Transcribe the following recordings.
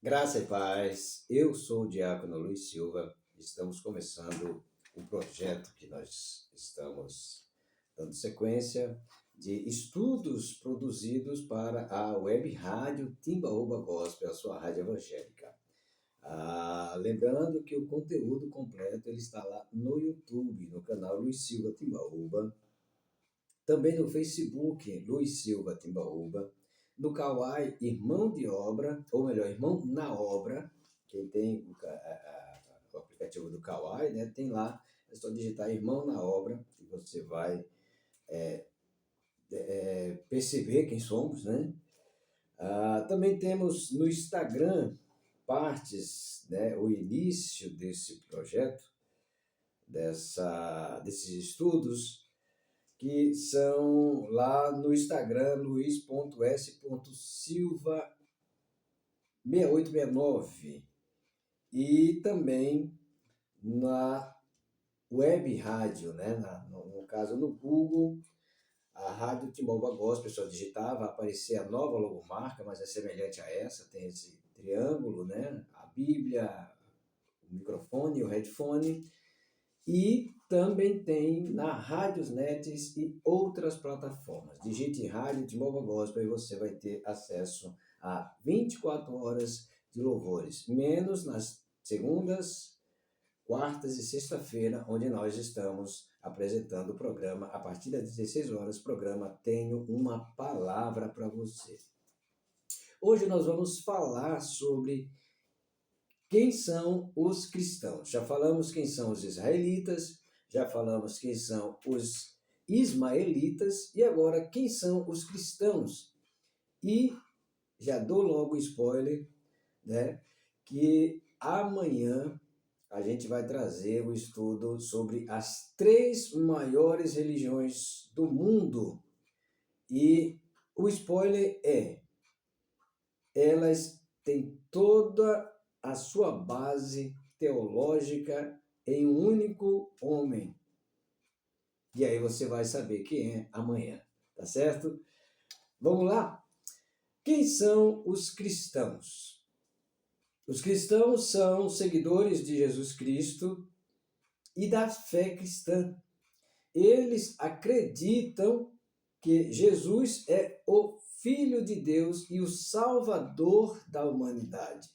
Graça e paz, eu sou o diácono Luiz Silva, estamos começando um projeto que nós estamos dando sequência de estudos produzidos para a Web Rádio Timbaúba Gospel, a sua rádio evangélica. Lembrando que o conteúdo completo ele está lá no YouTube, no canal Luiz Silva Timbaúba, também no Facebook Luiz Silva Timbaúba, no Kawai, Irmão de Obra, ou melhor, Irmão na Obra. Quem tem o aplicativo do Kawai, né, tem lá, é só digitar Irmão na Obra, que você vai perceber quem somos, né? Também temos no Instagram partes, né, o início desse projeto, desses estudos, que são lá no Instagram, luiz.s.silva6869, e também na web rádio, né? No caso no Google, a Rádio Timbaúba Gospel, pessoal digitava, vai aparecer a nova logomarca, mas é semelhante a essa, tem esse triângulo, né? A Bíblia, o microfone, o headphone. E também tem na Rádiosnet e outras plataformas. Digite Rádio Timbaúba Gospel e você vai ter acesso a 24 horas de louvores, menos nas segundas, quartas e sexta-feira, onde nós estamos apresentando o programa a partir das 16 horas, programa Tenho uma Palavra para você. Hoje nós vamos falar sobre quem são os cristãos. Já falamos quem são os israelitas, já falamos quem são os ismaelitas e agora quem são os cristãos. E já dou logo spoiler, né, que amanhã a gente vai trazer o estudo sobre as 3 maiores religiões do mundo. E o spoiler elas têm toda a sua base teológica em um único homem. E aí você vai saber quem é amanhã, tá certo? Vamos lá? Quem são os cristãos? Os cristãos são seguidores de Jesus Cristo e da fé cristã. Eles acreditam que Jesus é o Filho de Deus e o Salvador da humanidade,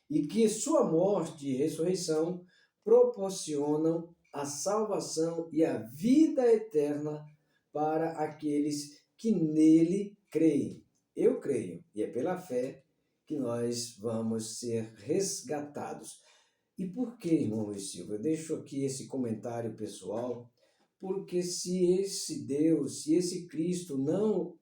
e que sua morte e ressurreição proporcionam a salvação e a vida eterna para aqueles que nele creem. Eu creio, e é pela fé que nós vamos ser resgatados. E por que, irmão Luiz Silva? Eu deixo aqui esse comentário pessoal, porque se esse Deus, se esse Cristo não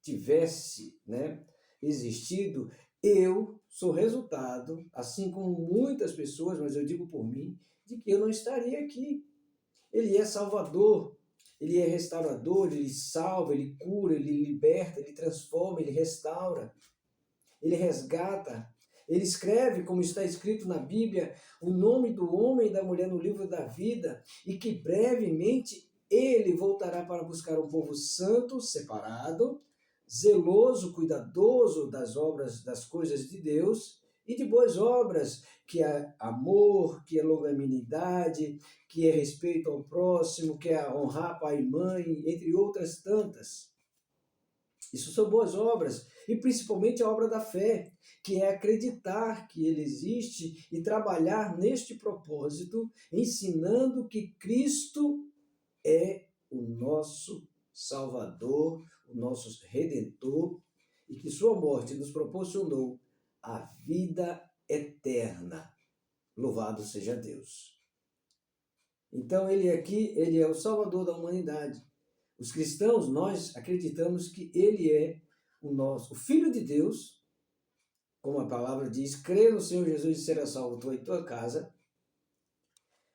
tivesse, né, existido, eu sou resultado, assim como muitas pessoas, mas eu digo por mim, de que eu não estaria aqui. Ele é Salvador, ele é restaurador, ele salva, ele cura, ele liberta, ele transforma, ele restaura, ele resgata. Ele escreve, como está escrito na Bíblia, o nome do homem e da mulher no livro da vida, e que brevemente ele voltará para buscar um povo santo, separado, zeloso, cuidadoso das obras, das coisas de Deus e de boas obras, que é amor, que é longanimidade, que é respeito ao próximo, que é honrar pai e mãe, entre outras tantas. Isso são boas obras, e principalmente a obra da fé, que é acreditar que ele existe e trabalhar neste propósito, ensinando que Cristo é o nosso Salvador, o nosso Redentor, e que sua morte nos proporcionou a vida eterna. Louvado seja Deus. Então ele aqui, ele é o Salvador da humanidade. Os cristãos, nós acreditamos que ele é o Filho de Deus, como a palavra diz, crê no Senhor Jesus e será salvo tu e tua casa.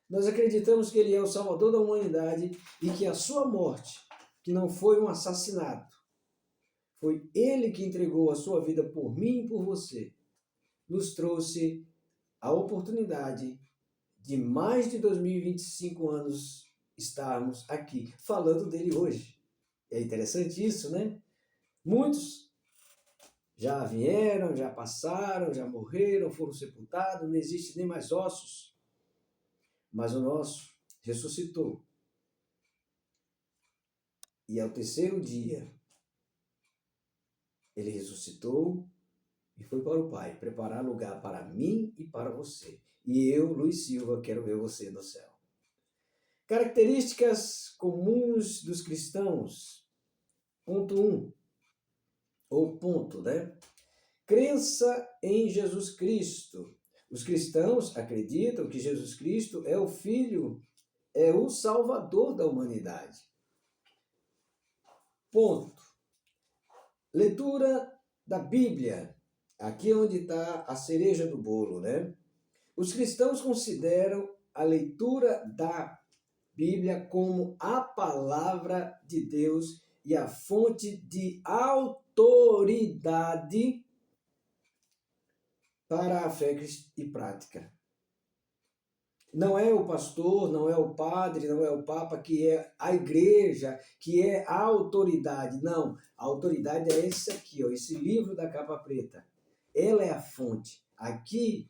Nós acreditamos que ele é o Salvador da humanidade e que a sua morte, que não foi um assassinato, foi ele que entregou a sua vida por mim e por você, nos trouxe a oportunidade de mais de 2025 anos estarmos aqui falando dele hoje. É interessante isso, né? Muitos Já vieram, já passaram, já morreram, foram sepultados, não existe nem mais ossos. Mas o nosso ressuscitou. E ao terceiro dia, ele ressuscitou e foi para o Pai, preparar lugar para mim e para você. E eu, Luiz Silva, quero ver você no céu. Características comuns dos cristãos. Ponto 1, ou ponto, né? Crença em Jesus Cristo. Os cristãos acreditam que Jesus Cristo é o Filho, é o Salvador da humanidade. Ponto. Leitura da Bíblia. Aqui é onde está a cereja do bolo, né? Os cristãos consideram a leitura da Bíblia como a palavra de Deus e a fonte de autoridade para a fé e prática. Não é o pastor, não é o padre, não é o papa que é a igreja, que é a autoridade. Não, a autoridade é esse aqui, ó, esse livro da capa preta. Ela é a fonte. Aqui,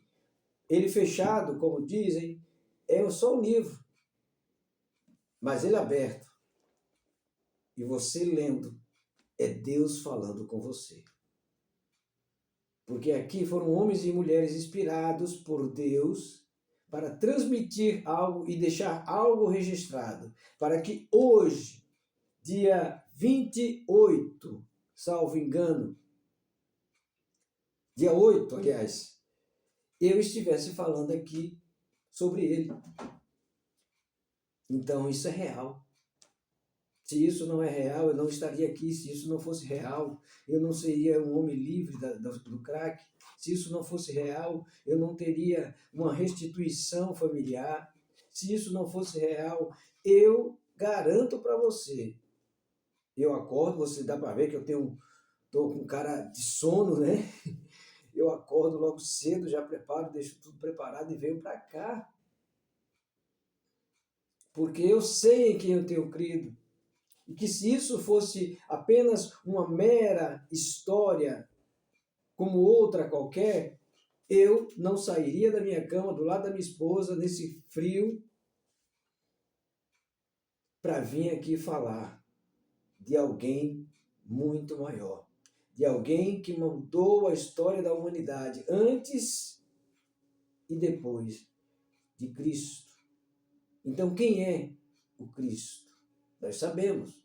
ele fechado, como dizem, é só um livro. Mas ele aberto. E você lendo, é Deus falando com você. Porque aqui foram homens e mulheres inspirados por Deus para transmitir algo e deixar algo registrado, para que hoje, dia 28, salvo engano, dia 8, aliás, eu estivesse falando aqui sobre ele. Então, isso é real. Se isso não é real, eu não estaria aqui. Se isso não fosse real, eu não seria um homem livre do crack. Se isso não fosse real, eu não teria uma restituição familiar. Se isso não fosse real, eu garanto para você. Eu acordo, você dá para ver que estou com cara de sono, né? Eu acordo logo cedo, já preparo, deixo tudo preparado e venho para cá. Porque eu sei em quem eu tenho crido. E que se isso fosse apenas uma mera história, como outra qualquer, eu não sairia da minha cama, do lado da minha esposa, nesse frio, para vir aqui falar de alguém muito maior. De alguém que mudou a história da humanidade antes e depois de Cristo. Então, quem é o Cristo? Nós sabemos.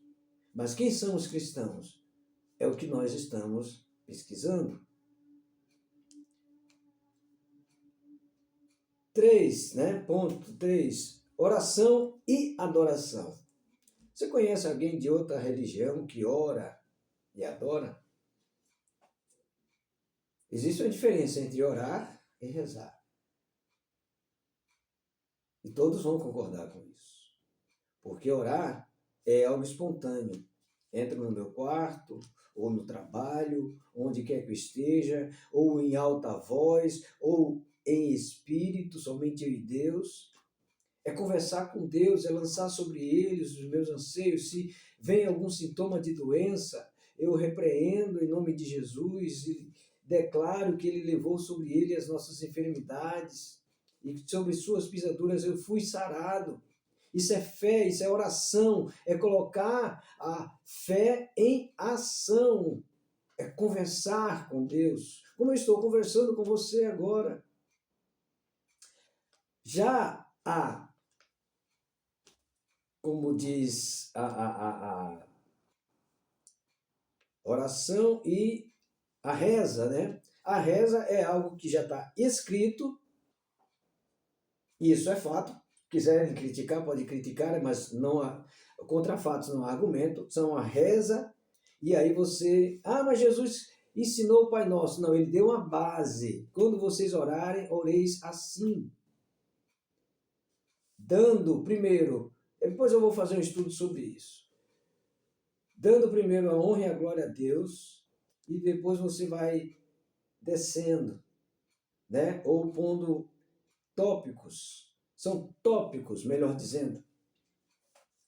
Mas quem são os cristãos? É o que nós estamos pesquisando. 3, né? Ponto 3. Oração e adoração. Você conhece alguém de outra religião que ora e adora? Existe uma diferença entre orar e rezar. E todos vão concordar com isso. Porque orar é algo espontâneo. Entro no meu quarto, ou no trabalho, onde quer que eu esteja, ou em alta voz, ou em espírito, somente eu e Deus. É conversar com Deus, é lançar sobre Ele os meus anseios. Se vem algum sintoma de doença, eu repreendo em nome de Jesus e declaro que Ele levou sobre Ele as nossas enfermidades e sobre suas pisaduras eu fui sarado. Isso é fé, isso é oração, é colocar a fé em ação, é conversar com Deus, como eu estou conversando com você agora. Já como diz a oração e a reza, né? A reza é algo que já está escrito, isso é fato. Quiserem criticar, pode criticar, mas não há, contra fatos não há argumento, são a reza, e aí você, mas Jesus ensinou o Pai Nosso. Não, ele deu uma base. Quando vocês orarem, oreis assim. Dando primeiro, depois eu vou fazer um estudo sobre isso. Dando primeiro a honra e a glória a Deus, e depois você vai descendo, né? Ou pondo tópicos. São tópicos, melhor dizendo.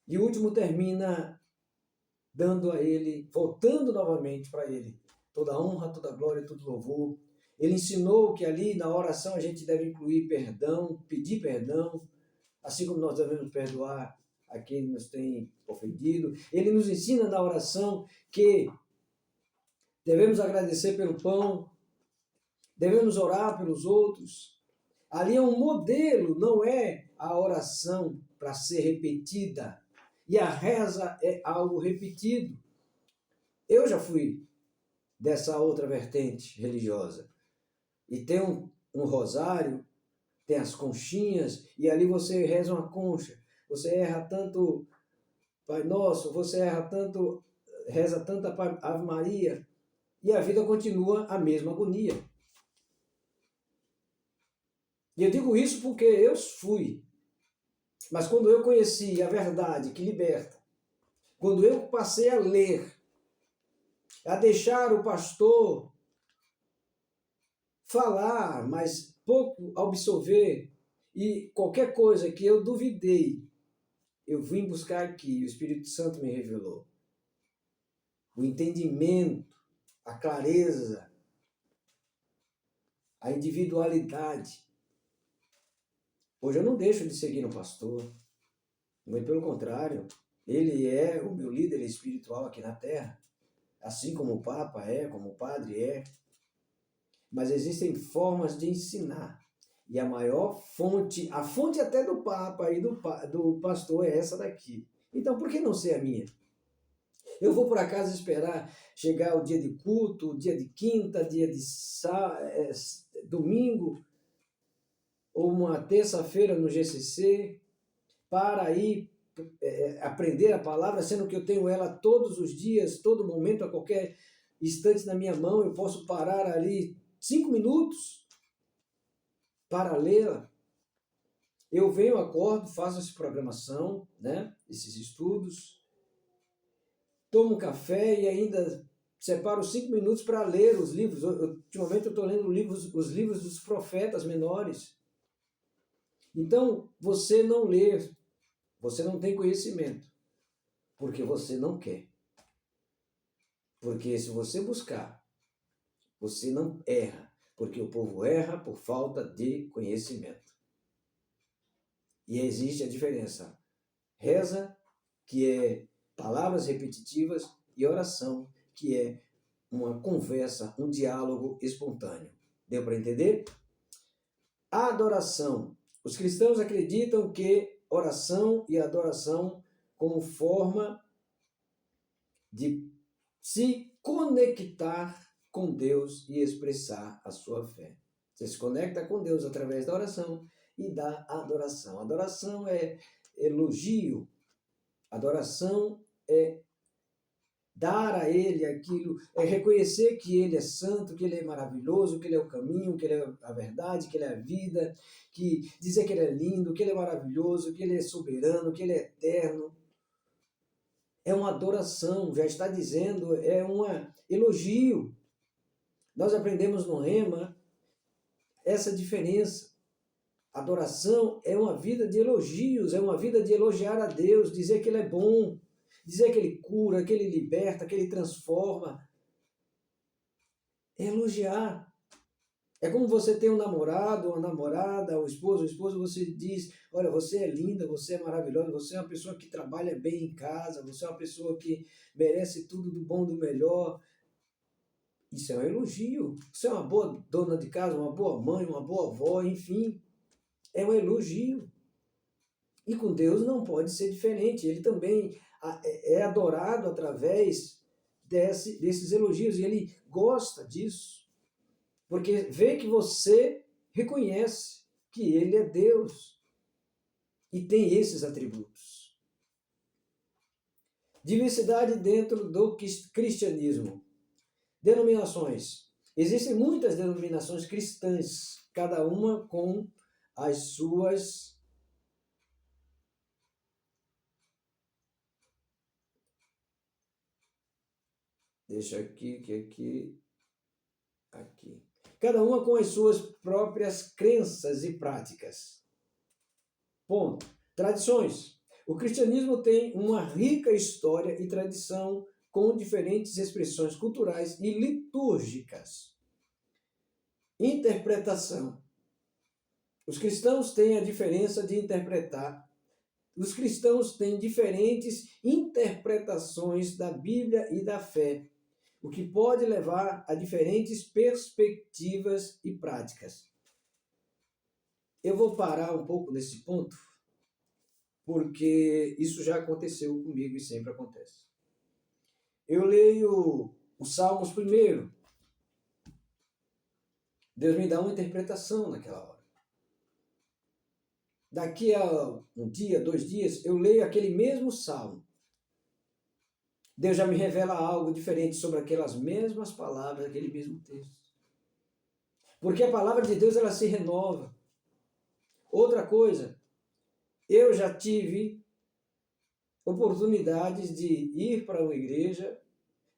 E o último termina dando a ele, voltando novamente para ele, toda honra, toda glória, todo louvor. Ele ensinou que ali na oração a gente deve incluir perdão, pedir perdão, assim como nós devemos perdoar a quem nos tem ofendido. Ele nos ensina na oração que devemos agradecer pelo pão, devemos orar pelos outros. Ali é um modelo, não é a oração para ser repetida. E a reza é algo repetido. Eu já fui dessa outra vertente religiosa. E tem um rosário, tem as conchinhas, e ali você reza uma concha. Você erra tanto Pai Nosso, você erra tanto, reza tanta Ave Maria, e a vida continua a mesma agonia. E eu digo isso porque eu fui. Mas quando eu conheci a verdade que liberta, quando eu passei a ler, a deixar o pastor falar, mas pouco absorver, e qualquer coisa que eu duvidei, eu vim buscar aqui, o Espírito Santo me revelou. O entendimento, a clareza, a individualidade. Hoje eu não deixo de seguir no pastor, muito pelo contrário, ele é o meu líder espiritual aqui na Terra, assim como o Papa é, como o Padre é. Mas existem formas de ensinar. E a maior fonte, a fonte até do Papa e do pastor é essa daqui. Então, por que não ser a minha? Eu vou por acaso esperar chegar o dia de culto, dia de quinta, dia de domingo, ou uma terça-feira no GCC, para ir aprender a palavra, sendo que eu tenho ela todos os dias, todo momento, a qualquer instante na minha mão, eu posso parar ali 5 minutos para lê-la. Eu venho, acordo, faço essa programação, né? Esses estudos, tomo um café e ainda separo 5 minutos para ler os livros. Ultimamente eu estou lendo os livros dos profetas menores. Então, você não lê, você não tem conhecimento, porque você não quer. Porque se você buscar, você não erra, porque o povo erra por falta de conhecimento. E existe a diferença. Reza, que é palavras repetitivas, e oração, que é uma conversa, um diálogo espontâneo. Deu para entender? A adoração. Os cristãos acreditam que oração e adoração como forma de se conectar com Deus e expressar a sua fé. Você se conecta com Deus através da oração e da adoração. Adoração é elogio, adoração é dar a Ele aquilo, é reconhecer que Ele é santo, que Ele é maravilhoso, que Ele é o caminho, que Ele é a verdade, que Ele é a vida, que dizer que Ele é lindo, que Ele é maravilhoso, que Ele é soberano, que Ele é eterno. É uma adoração, já está dizendo, é um elogio. Nós aprendemos no Rema essa diferença. Adoração é uma vida de elogios, é uma vida de elogiar a Deus, dizer que Ele é bom, dizer que Ele cura, que Ele liberta, que Ele transforma. É elogiar. É como você tem um namorado, uma namorada, o esposo, você diz, olha, você é linda, você é maravilhosa, você é uma pessoa que trabalha bem em casa, você é uma pessoa que merece tudo do bom, do melhor. Isso é um elogio. Você é uma boa dona de casa, uma boa mãe, uma boa avó, enfim. É um elogio. E com Deus não pode ser diferente. Ele também é adorado através desses elogios e Ele gosta disso. Porque vê que você reconhece que Ele é Deus e tem esses atributos. Diversidade dentro do cristianismo. Denominações. Existem muitas denominações cristãs, cada uma com as suas aqui. Cada uma com as suas próprias crenças e práticas. Ponto. Tradições. O cristianismo tem uma rica história e tradição com diferentes expressões culturais e litúrgicas. Interpretação. Os cristãos têm a diferença de interpretar. Os cristãos têm diferentes interpretações da Bíblia e da fé, o que pode levar a diferentes perspectivas e práticas. Eu vou parar um pouco nesse ponto, porque isso já aconteceu comigo e sempre acontece. Eu leio os Salmos primeiro. Deus me dá uma interpretação naquela hora. Daqui a um dia, 2 dias, eu leio aquele mesmo salmo. Deus já me revela algo diferente sobre aquelas mesmas palavras, aquele mesmo texto. Porque a palavra de Deus, ela se renova. Outra coisa, eu já tive oportunidades de ir para uma igreja,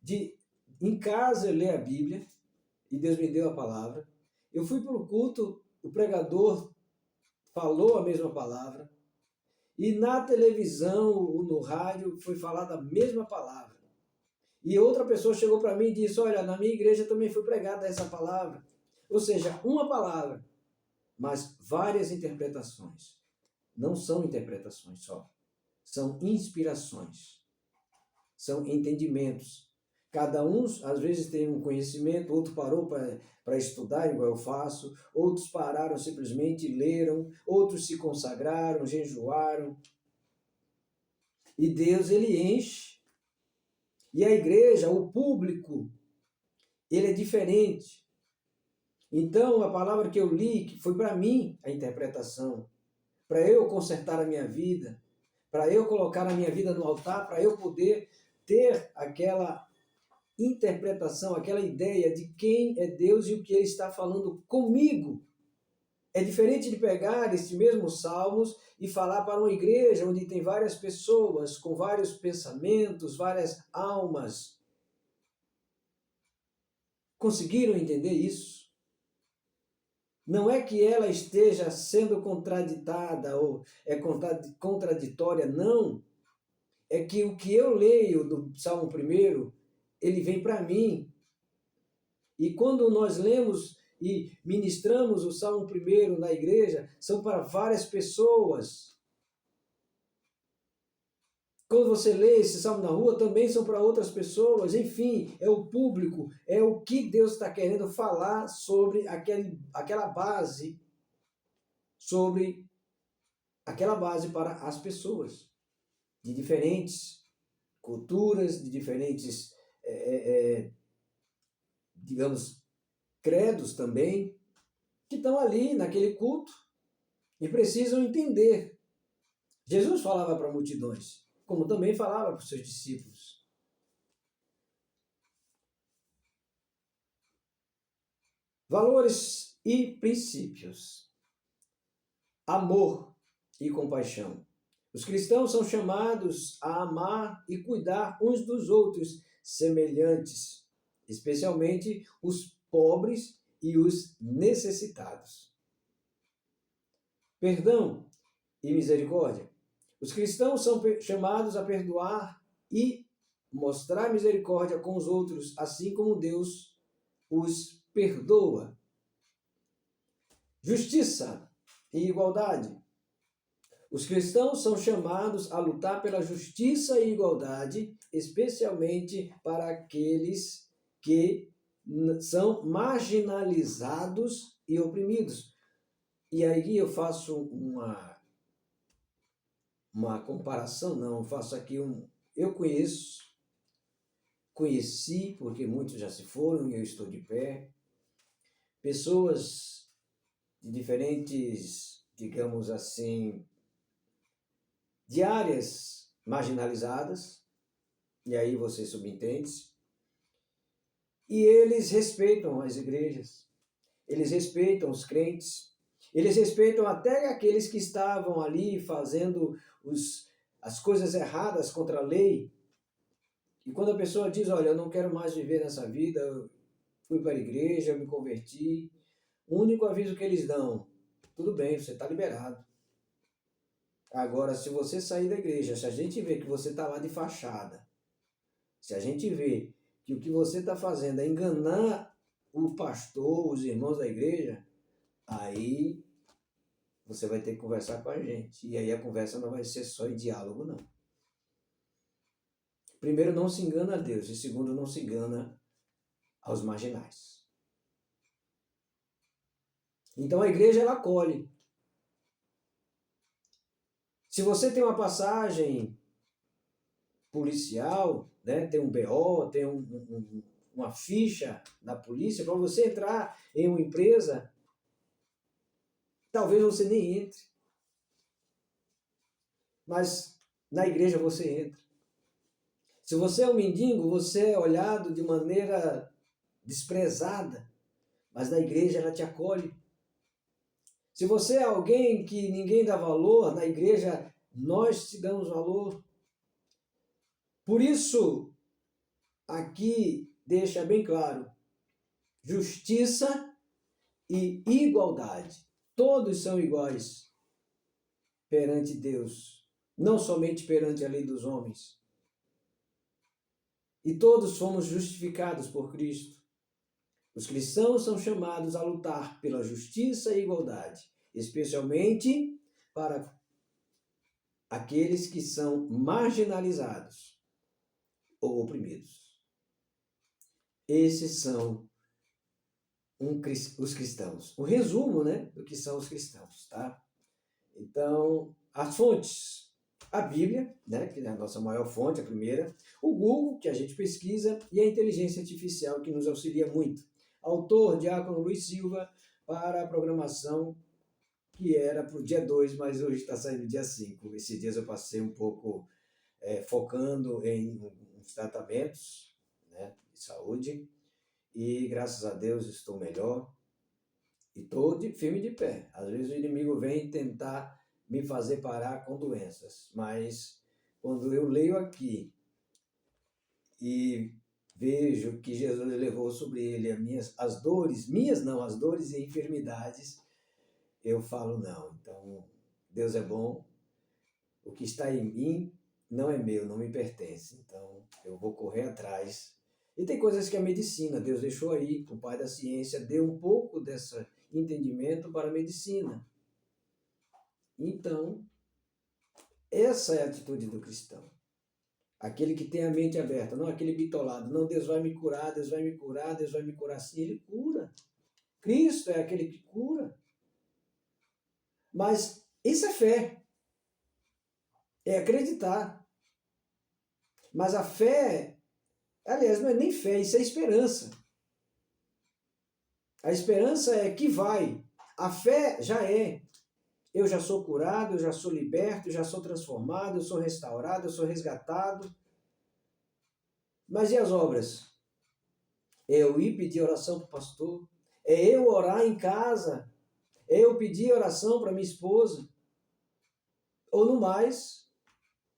de em casa eu ler a Bíblia, e Deus me deu a palavra. Eu fui para o culto, o pregador falou a mesma palavra, e na televisão ou no rádio foi falada a mesma palavra. E outra pessoa chegou para mim e disse, olha, na minha igreja também foi pregada essa palavra. Ou seja, uma palavra, mas várias interpretações. Não são interpretações só, são inspirações, são entendimentos. Cada um, às vezes, tem um conhecimento, outro parou para estudar, igual eu faço, outros pararam simplesmente, leram, outros se consagraram, jejuaram. E Deus, ele enche. E a igreja, o público, ele é diferente. Então, a palavra que eu li, que foi para mim a interpretação, para eu consertar a minha vida, para eu colocar a minha vida no altar, para eu poder ter aquela interpretação, aquela ideia de quem é Deus e o que Ele está falando comigo. É diferente de pegar esse mesmo Salmos e falar para uma igreja onde tem várias pessoas com vários pensamentos, várias almas. Conseguiram entender isso? Não é que ela esteja sendo contraditada ou é contraditória, não. É que o que eu leio do Salmo 1, ele vem para mim. E quando nós lemos e ministramos o Salmo 1 na igreja, são para várias pessoas. Quando você lê esse salmo na rua, também são para outras pessoas. Enfim, é o público, é o que Deus está querendo falar sobre aquela base, sobre aquela base para as pessoas de diferentes culturas, de diferentes, digamos, credos também, que estão ali naquele culto e precisam entender. Jesus falava para multidões, como também falava para os seus discípulos. Valores e princípios. Amor e compaixão. Os cristãos são chamados a amar e cuidar uns dos outros, semelhantes, especialmente os pobres e os necessitados. Perdão e misericórdia. Os cristãos são chamados a perdoar e mostrar misericórdia com os outros, assim como Deus os perdoa. Justiça e igualdade. Os cristãos são chamados a lutar pela justiça e igualdade, especialmente para aqueles que são marginalizados e oprimidos. E aí eu faço uma comparação, não, faço aqui eu conheci, porque muitos já se foram e eu estou de pé, pessoas de diferentes, digamos assim, de áreas marginalizadas, e aí você subentende, e eles respeitam as igrejas, eles respeitam os crentes, eles respeitam até aqueles que estavam ali fazendo as coisas erradas contra a lei. E quando a pessoa diz, olha, eu não quero mais viver nessa vida, eu fui para a igreja, eu me converti, o único aviso que eles dão, tudo bem, você está liberado. Agora, se você sair da igreja, se a gente vê que você está lá de fachada, Se a gente vê que o que você está fazendo é enganar o pastor, os irmãos da igreja, aí você vai ter que conversar com a gente. E aí a conversa não vai ser só em diálogo, não. Primeiro, não se engana a Deus. E segundo, não se engana aos marginais. Então a igreja, ela acolhe. Se você tem uma passagem policial, né, tem um BO, tem uma ficha da polícia, para você entrar em uma empresa, talvez você nem entre. Mas na igreja você entra. Se você é um mendigo, você é olhado de maneira desprezada, mas na igreja ela te acolhe. Se você é alguém que ninguém dá valor, na igreja nós te damos valor. Por isso, aqui deixa bem claro, justiça e igualdade. Todos são iguais perante Deus, não somente perante a lei dos homens. E todos fomos justificados por Cristo. Os cristãos são chamados a lutar pela justiça e igualdade, especialmente para aqueles que são marginalizados ou oprimidos. Esses são os cristãos. O resumo, né, do que são os cristãos, tá? Então, as fontes. A Bíblia, né, que é a nossa maior fonte, a primeira. O Google, que a gente pesquisa. E a inteligência artificial, que nos auxilia muito. Autor, Diácono Luiz Silva, para a programação que era para o dia 2, mas hoje está saindo dia 5. Esses dias eu passei um pouco focando em uns tratamentos, né, de saúde. E graças a Deus estou melhor. E estou firme de pé. Às vezes o inimigo vem tentar me fazer parar com doenças. Mas quando eu leio aqui e vejo que Jesus levou sobre ele as dores, as dores e enfermidades, eu falo não. Então, Deus é bom. O que está em mim não é meu, não me pertence. Então, eu vou correr atrás. E tem coisas que a medicina, Deus deixou aí, o pai da ciência deu um pouco desse entendimento para a medicina. Então, essa é a atitude do cristão. Aquele que tem a mente aberta, não aquele bitolado. Não, Deus vai me curar, Deus vai me curar, Deus vai me curar sim. Ele cura. Cristo é aquele que cura. Mas isso é fé. É acreditar. Mas a fé, aliás, não é nem fé, isso é esperança. A esperança é que vai. A fé já é. Eu já sou curado, eu já sou liberto, eu já sou transformado, eu sou restaurado, eu sou resgatado. Mas e as obras? É eu ir pedir oração para o pastor? É eu orar em casa? É eu pedir oração para minha esposa? Ou no mais,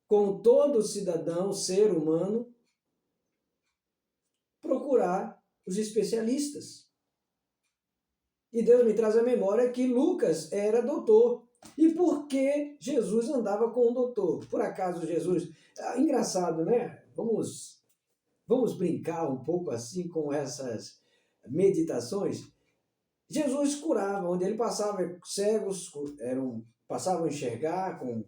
como todo cidadão, ser humano, procurar os especialistas. E Deus me traz à memória que Lucas era doutor. E por que Jesus andava com um doutor? Por acaso Jesus... engraçado, né? Vamos brincar um pouco assim com essas meditações. Jesus curava, onde ele passava, cegos passavam a enxergar com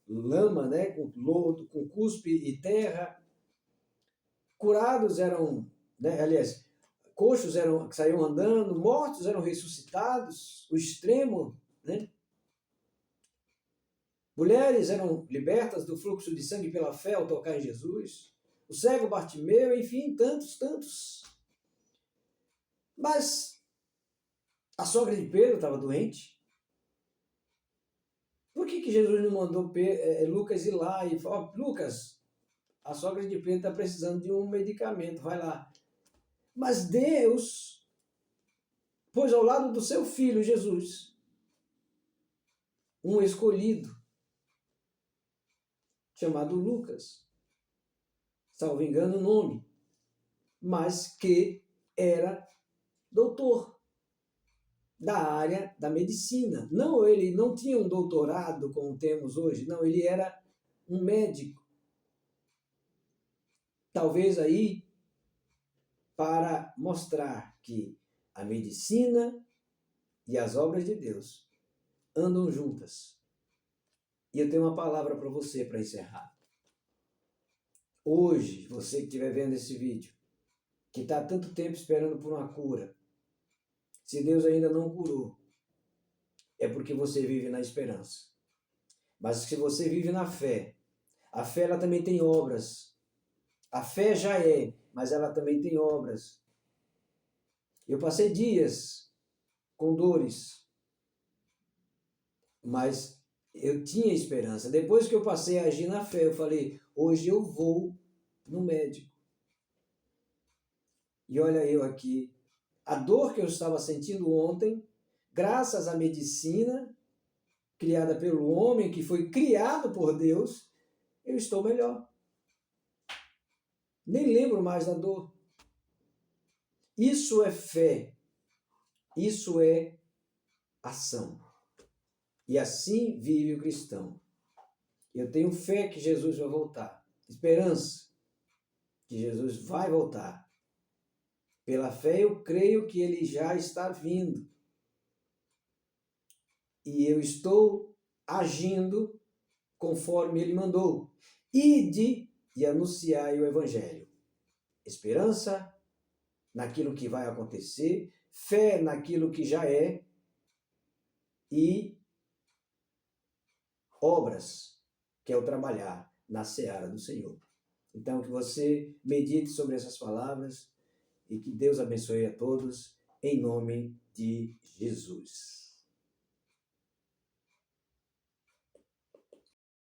lama, né? Com lodo, com cuspe e terra. Curados eram, né? Aliás, coxos saíam andando, mortos eram ressuscitados, o extremo, né? Mulheres eram libertas do fluxo de sangue pela fé ao tocar em Jesus. O cego Bartimeu, enfim, tantos. Mas a sogra de Pedro estava doente. Por que Jesus não mandou Lucas ir lá e falar, Lucas, a sogra de Pedro está precisando de um medicamento, vai lá. Mas Deus pôs ao lado do seu filho, Jesus, um escolhido, chamado Lucas, salvo engano o nome, mas que era doutor da área da medicina. Não, ele não tinha um doutorado como temos hoje, não, ele era um médico. talvez aí para mostrar que a medicina e as obras de Deus andam juntas. E eu tenho uma palavra para você para encerrar. Hoje, você que estiver vendo esse vídeo, que está há tanto tempo esperando por uma cura, se Deus ainda não curou, é porque você vive na esperança. Mas se você vive na fé, a fé ela também tem obras. A fé já é, mas ela também tem obras. Eu passei dias com dores, mas eu tinha esperança. Depois que eu passei a agir na fé, eu falei, hoje eu vou no médico. E olha eu aqui, a dor que eu estava sentindo ontem, graças à medicina criada pelo homem, que foi criado por Deus, eu estou melhor. Nem lembro mais da dor. Isso é fé. Isso é ação. E assim vive o cristão. Eu tenho fé que Jesus vai voltar. Esperança que Jesus vai voltar. Pela fé eu creio que ele já está vindo. E eu estou agindo conforme ele mandou. Ide e anunciai o evangelho. Esperança naquilo que vai acontecer, fé naquilo que já é e obras, que é o trabalhar na seara do Senhor. Então, que você medite sobre essas palavras e que Deus abençoe a todos, em nome de Jesus.